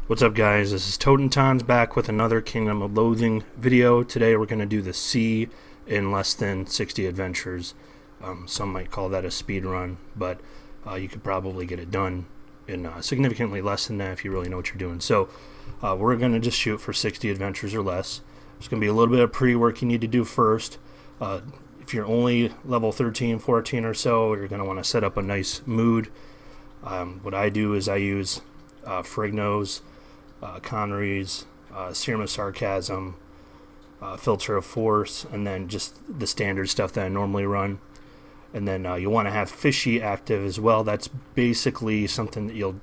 What's up, guys? This is Totentons back with another Kingdom of Loathing video. Today we're going to do the sea in less than 60 adventures. Some might call that a speed run, but you could probably get it done in significantly less than that if you really know what you're doing. So we're going to just shoot for 60 adventures or less. There's going to be a little bit of pre-work you need to do first. If you're only level 13, 14 or so, you're going to want to set up a nice mood. What I do is I use Frignos, Connery's, Serum of Sarcasm, Filter of Force, and then just the standard stuff that I normally run. And then you'll want to have Fishy active as well. That's basically something that you'll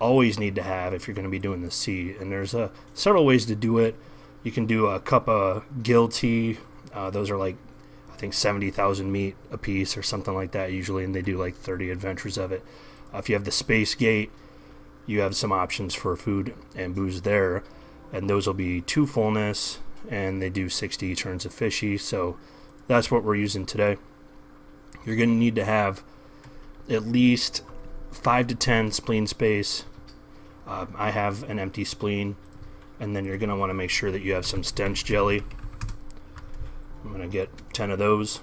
always need to have if you're going to be doing the sea. And there's several ways to do it. You can do a cup of Guilty. Those are like, I think 70,000 meat a piece or something like that usually, and they do like 30 adventures of it. If you have the Space Gate, you have some options for food and booze there, and those will be 2 fullness, and they do 60 turns of Fishy, so that's what we're using today. You're going to need to have at least 5 to 10 spleen space. I have an empty spleen, and then you're going to want to make sure that you have some stench jelly. I'm going to get 10 of those,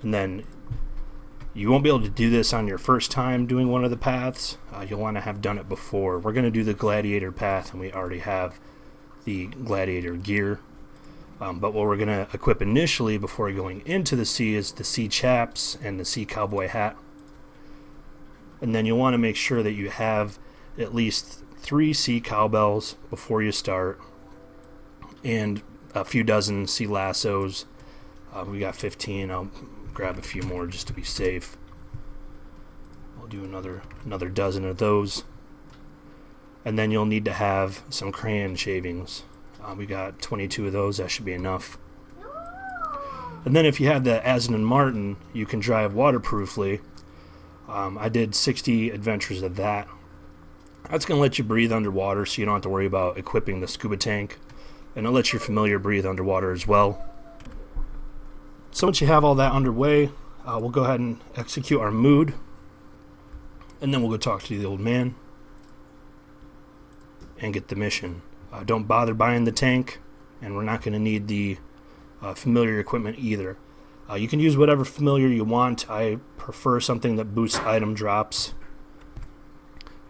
and then you won't be able to do this on your first time doing one of the paths. You'll want to have done it before. We're going to do the Gladiator Path, and we already have the Gladiator gear. But what we're going to equip initially before going into the sea is the sea chaps and the sea cowboy hat. And then you'll want to make sure that you have at least 3 sea cowbells before you start, and a few dozen sea lassos. We got 15. I'll grab a few more just to be safe. We'll do another dozen of those, and then you'll need to have some crayon shavings. We got 22 of those. That should be enough. And then if you have the Aston Martin, you can drive waterproofly. I did 60 adventures of that. That's going to let you breathe underwater, so you don't have to worry about equipping the scuba tank, and it lets your familiar breathe underwater as well. So once you have all that underway, we'll go ahead and execute our mood, and then we'll go talk to the old man and get the mission. Don't bother buying the tank, and we're not going to need the familiar equipment either. You can use whatever familiar you want. I prefer something that boosts item drops,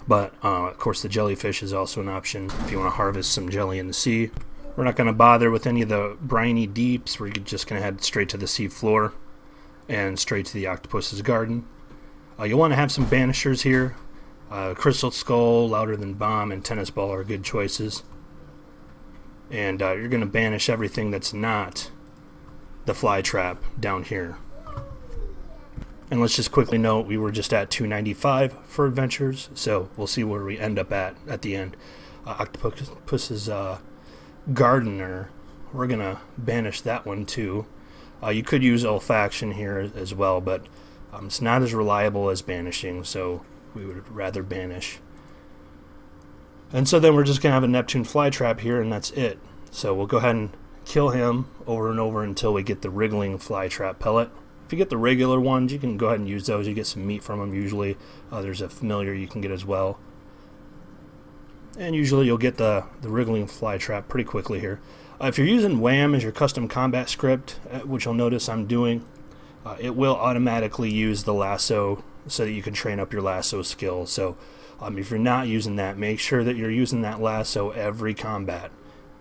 but of course the jellyfish is also an option if you want to harvest some jelly in the sea. We're not going to bother with any of the briny deeps. We're just going to head straight to the sea floor and straight to the octopus's garden. You'll want to have some banishers here. Crystal Skull, Louder Than Bomb, and Tennis Ball are good choices. And you're going to banish everything that's not the fly trap down here. And let's just quickly note, we were just at 295 for adventures, so we'll see where we end up at the end. Octopus's gardener, we're gonna banish that one too. You could use olfaction here as well, but it's not as reliable as banishing, so we would rather banish. And so then we're just gonna have a Neptune flytrap here, and that's it. So we'll go ahead and kill him over and over until we get the wriggling flytrap pellet. If you get the regular ones, you can go ahead and use those. You get some meat from them usually. There's a familiar you can get as well. And usually you'll get the wriggling fly trap pretty quickly here. If you're using WHAM as your custom combat script, which you'll notice I'm doing, it will automatically use the lasso so that you can train up your lasso skill. So if you're not using that, make sure that you're using that lasso every combat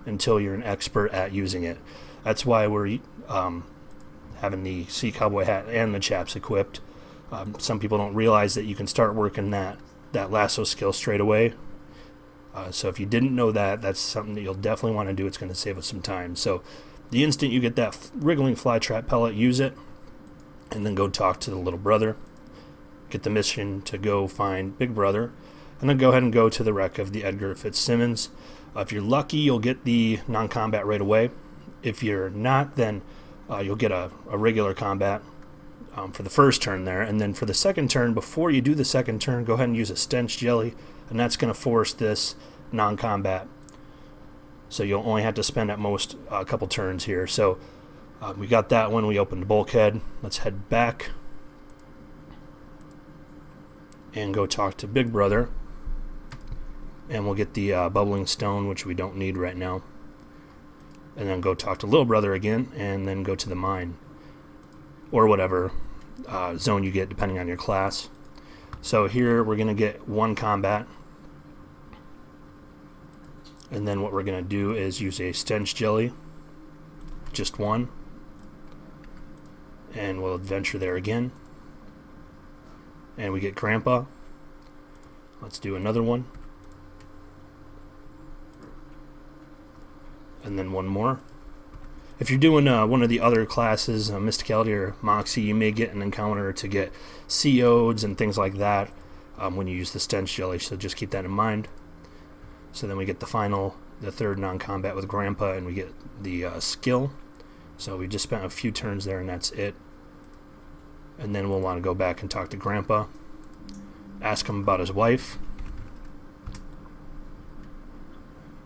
until you're an expert at using it. That's why we're having the Sea Cowboy hat and the chaps equipped. Some people don't realize that you can start working that lasso skill straight away. So if you didn't know that, that's something that you'll definitely want to do. It's going to save us some time. So the instant you get that wriggling fly trap pellet, use it, and then go talk to the little brother. Get the mission to go find Big Brother, and then go ahead and go to the wreck of the Edgar Fitzsimmons. If you're lucky, you'll get the non-combat right away. If you're not, then you'll get a regular combat for the first turn there, and then for the second turn, before you do the second turn, go ahead and use a stench jelly, and that's going to force this non-combat. So you'll only have to spend at most a couple turns here. So we got that one. We opened the bulkhead. Let's head back and go talk to Big Brother, and we'll get the bubbling stone, which we don't need right now, and then go talk to Little Brother again, and then go to the mine, or whatever zone you get depending on your class. So here we're going to get 1 combat, and then what we're going to do is use a stench jelly, just 1, and we'll adventure there again, and we get Grandpa. Let's do another one, and then 1 more. If you're doing one of the other classes, Mysticality or Moxie, you may get an encounter to get Seodes and things like that when you use the stench jelly, so just keep that in mind. So then we get the 3rd non-combat with Grandpa, and we get the skill. So we just spent a few turns there, and that's it. And then we'll want to go back and talk to Grandpa, ask him about his wife,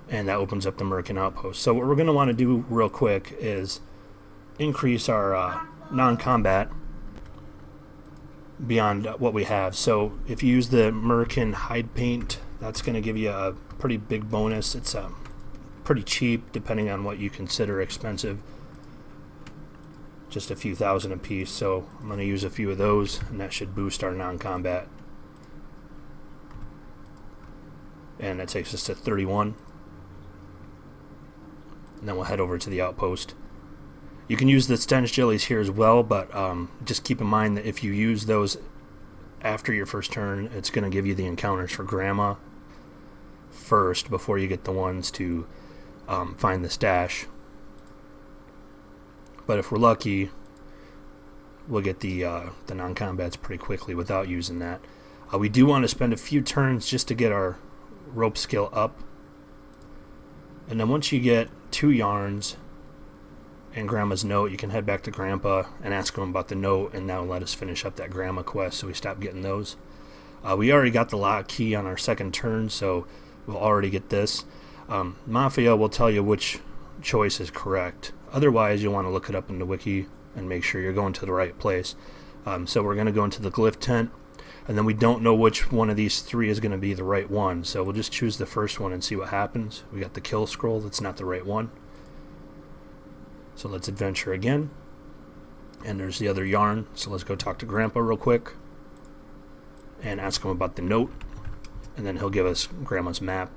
and that opens up the Merkin outpost. So what we're going to want to do real quick is increase our non-combat beyond what we have. So if you use the Merkin hide paint, that's going to give you a pretty big bonus. It's pretty cheap depending on what you consider expensive, just a few thousand a piece. So I'm going to use a few of those, and that should boost our non-combat, and that takes us to 31. And then we'll head over to the outpost. You can use the stench jellies here as well, but just keep in mind that if you use those after your first turn, it's going to give you the encounters for Grandma first before you get the ones to find the stash. But if we're lucky, we'll get the non-combats pretty quickly without using that. We do want to spend a few turns just to get our rope skill up. And then once you get 2 yarns and Grandma's note, you can head back to Grandpa and ask him about the note, and that'll let us finish up that Grandma quest, so we stop getting those. We already got the lock key on our 2nd turn, so we'll already get this. Mafia will tell you which choice is correct. Otherwise, you'll want to look it up in the wiki and make sure you're going to the right place. So we're going to go into the glyph tent, and then we don't know which one of these 3 is going to be the right one, so we'll just choose the first one and see what happens. We got the kill scroll, that's not the right one. So let's adventure again, and there's the other yarn. So let's go talk to Grandpa real quick and ask him about the note, and then he'll give us Grandma's map.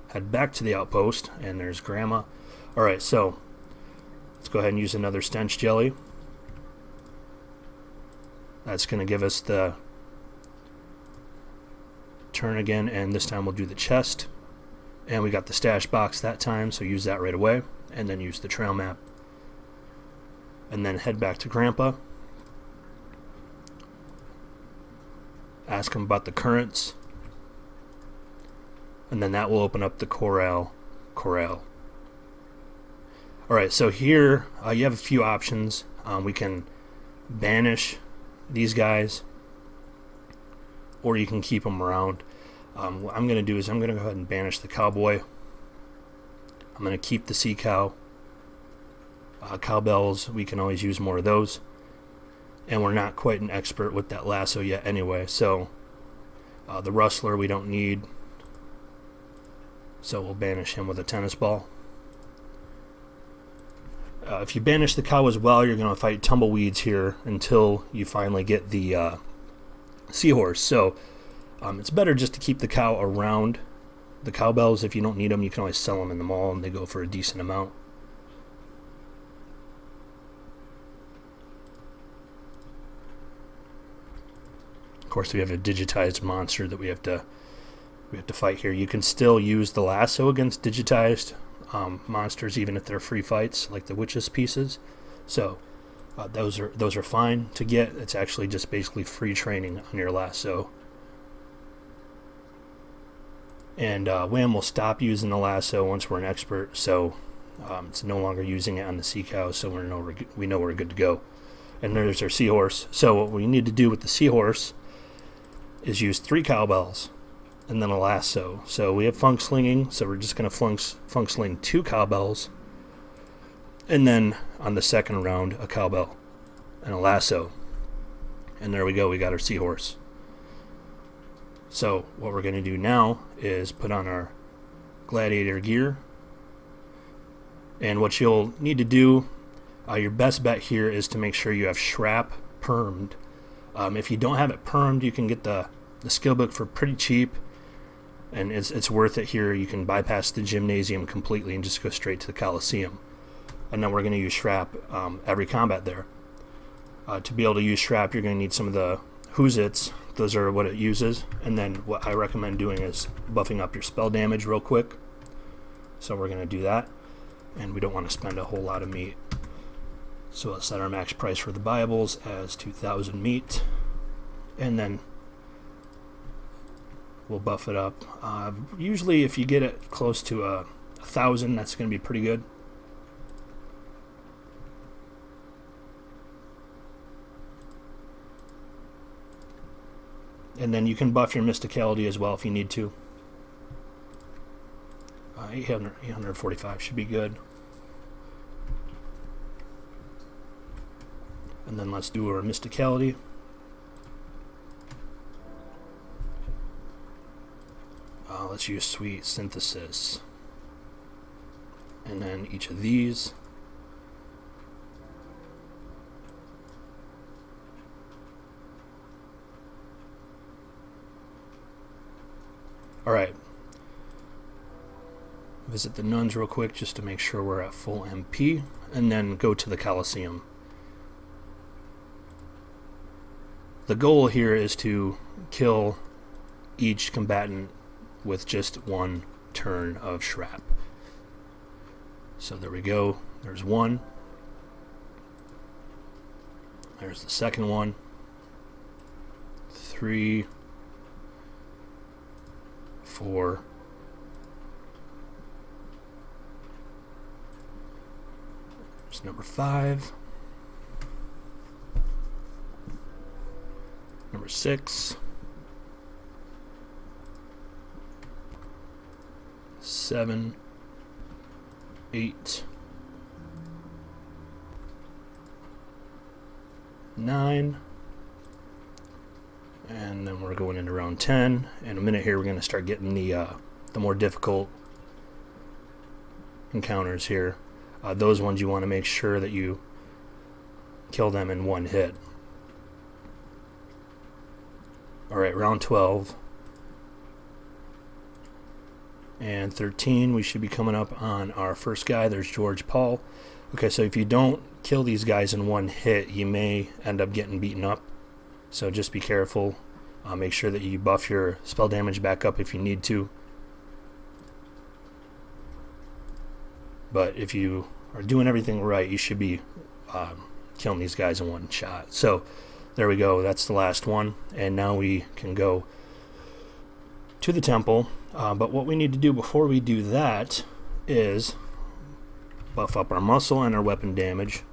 Head back to the outpost, and there's Grandma. Alright, so let's go ahead and use another stench jelly. That's going to give us the turn again, and this time we'll do the chest, and we got the stash box that time, so use that right away, and then use the trail map, and then head back to Grandpa, ask him about the currents, and then that will open up the corral. Alright, so here you have a few options. We can banish these guys, or you can keep them around. What I'm going to do is I'm going to go ahead and banish the cowboy. I'm going to keep the sea cow. Cowbells, we can always use more of those. And we're not quite an expert with that lasso yet anyway, so the rustler we don't need. So we'll banish him with a tennis ball. If you banish the cow as well, you're going to fight tumbleweeds here until you finally get the seahorse. So it's better just to keep the cow around. The cowbells, if you don't need them, you can always sell them in the mall, and they go for a decent amount. Of course, we have a digitized monster that we have to fight here. You can still use the lasso against digitized monsters, even if they're free fights, like the witches pieces. So those are fine to get. It's actually just basically free training on your lasso. And Wham will stop using the lasso once we're an expert, so it's no longer using it on the sea cow, so we know we're good to go. And there's our seahorse. So what we need to do with the seahorse is use 3 cowbells and then a lasso. So we have funk slinging, so we're just going to funk sling 2 cowbells, and then on the second round a cowbell and a lasso, and there we go, we got our seahorse. So what we're going to do now is put on our Gladiator gear. And what you'll need to do, your best bet here is to make sure you have Shrap permed. If you don't have it permed, you can get the skill book for pretty cheap, and it's worth it here. You can bypass the gymnasium completely and just go straight to the Coliseum. And then we're going to use Shrap every combat there. To be able to use Shrap, you're going to need some of the Who's-Its. Those are what it uses. And then what I recommend doing is buffing up your spell damage real quick. So we're going to do that. And we don't want to spend a whole lot of meat. So let's set our max price for the Bibles as 2,000 meat. And then we'll buff it up. Usually if you get it close to 1,000, that's going to be pretty good. And then you can buff your mysticality as well if you need to. 845 should be good. And then let's do our mysticality. Let's use sweet synthesis. And then each of these. Alright. Visit the nuns real quick just to make sure we're at full MP, and then go to the Coliseum. The goal here is to kill each combatant with just one turn of Shrap. So there we go. There's one. There's the second one. 3, 4. There's number 5. Number 6. 7. 8. 9. And then we're going into round 10. In a minute here we're going to start getting the more difficult encounters here. Those ones you want to make sure that you kill them in one hit. Alright, round 12 and 13, we should be coming up on our first guy. There's George Paul. Okay, so if you don't kill these guys in one hit, you may end up getting beaten up. So just be careful. Make sure that you buff your spell damage back up if you need to. But if you are doing everything right, you should be killing these guys in one shot. So there we go. That's the last one. And now we can go to the temple. But what we need to do before we do that is buff up our muscle and our weapon damage.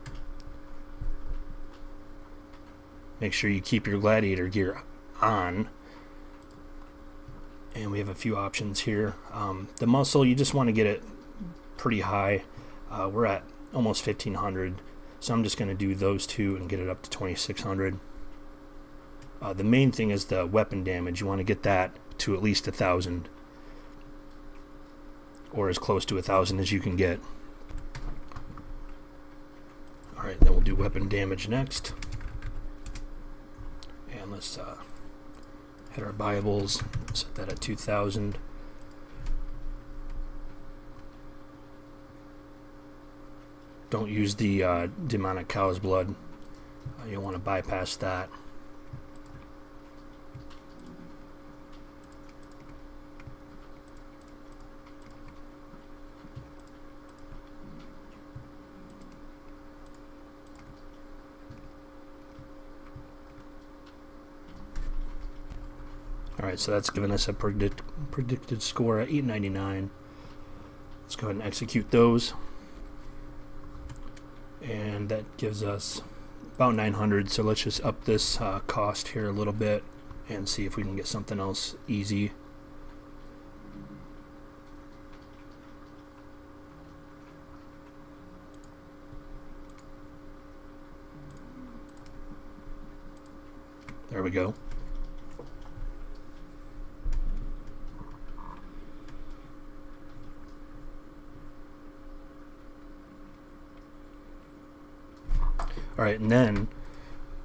Make sure you keep your gladiator gear on. And we have a few options here. The muscle, you just want to get it pretty high. We're at almost 1,500. So I'm just going to do those two and get it up to 2,600. The main thing is the weapon damage. You want to get that to at least 1,000. Or as close to 1,000 as you can get. Alright, then we'll do weapon damage next. And let's hit our Bibles. Set that at 2,000. Don't use the demonic cow's blood. You'll want to bypass that. Alright, so that's given us a predicted score at 899. Let's go ahead and execute those. And that gives us about 900, so let's just up this cost here a little bit and see if we can get something else easy. There we go. Alright, and then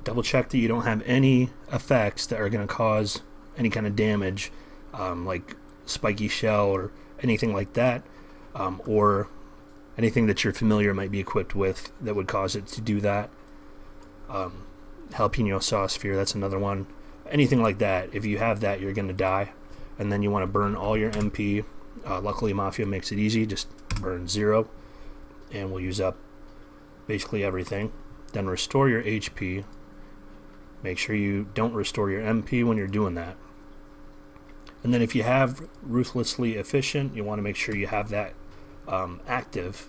double check that you don't have any effects that are going to cause any kind of damage, like spiky shell or anything like that, or anything that your familiar might be equipped with that would cause it to do that. Jalapeno sauce sphere, that's another one. Anything like that, if you have that, you're going to die. And then you want to burn all your MP. Luckily, Mafia makes it easy. Just burn 0, and we'll use up basically everything. Then restore your HP. Make sure you don't restore your MP when you're doing that. And then if you have Ruthlessly Efficient, you want to make sure you have that active,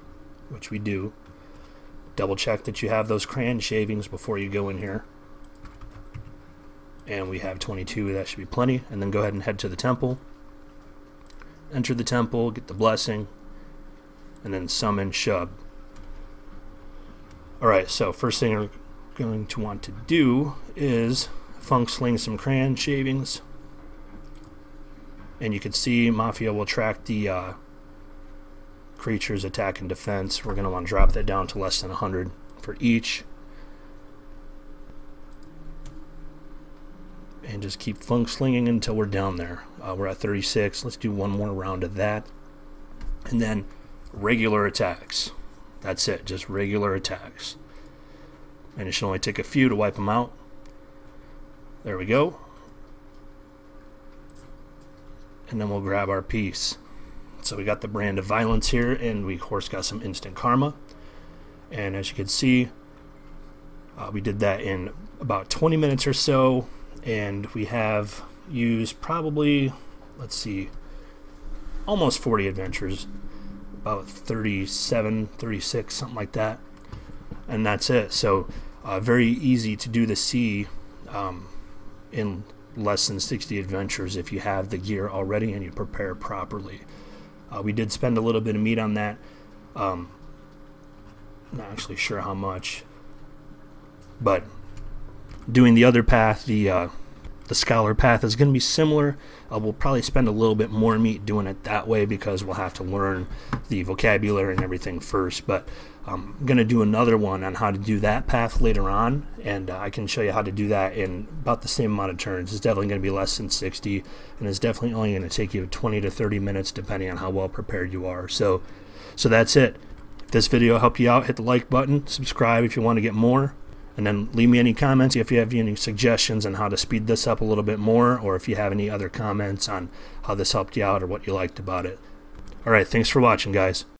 which we do. Double check that you have those crayon shavings before you go in here. And we have 22, that should be plenty. And then go ahead and head to the temple. Enter the temple, get the blessing, and then summon Shub. Alright, so first thing we're going to want to do is funk sling some crayon shavings. And you can see Mafia will track the creature's attack and defense. We're going to want to drop that down to less than 100 for each. And just keep funk slinging until we're down there. We're at 36. Let's do one more round of that. And then regular attacks. That's it, just regular attacks. And it should only take a few to wipe them out. There we go. And then we'll grab our piece. So we got the Brand of Violence here, and we of course got some instant karma. And as you can see, we did that in about 20 minutes or so. And we have used probably, let's see, almost 40 adventures, about 37, 36, something like that. And that's it. So very easy to do the C in less than 60 adventures if you have the gear already and you prepare properly. We did spend a little bit of meat on that. Not actually sure how much, but doing the other path, the Scholar path, is going to be similar. We'll probably spend a little bit more meat doing it that way because we'll have to learn the vocabulary and everything first. But I'm going to do another one on how to do that path later on, and I can show you how to do that in about the same amount of turns. It's definitely going to be less than 60, and it's definitely only going to take you 20 to 30 minutes depending on how well prepared you are. So that's it. If this video helped you out, hit the like button, subscribe if you want to get more. And then leave me any comments if you have any suggestions on how to speed this up a little bit more, or if you have any other comments on how this helped you out or what you liked about it. Alright, thanks for watching, guys.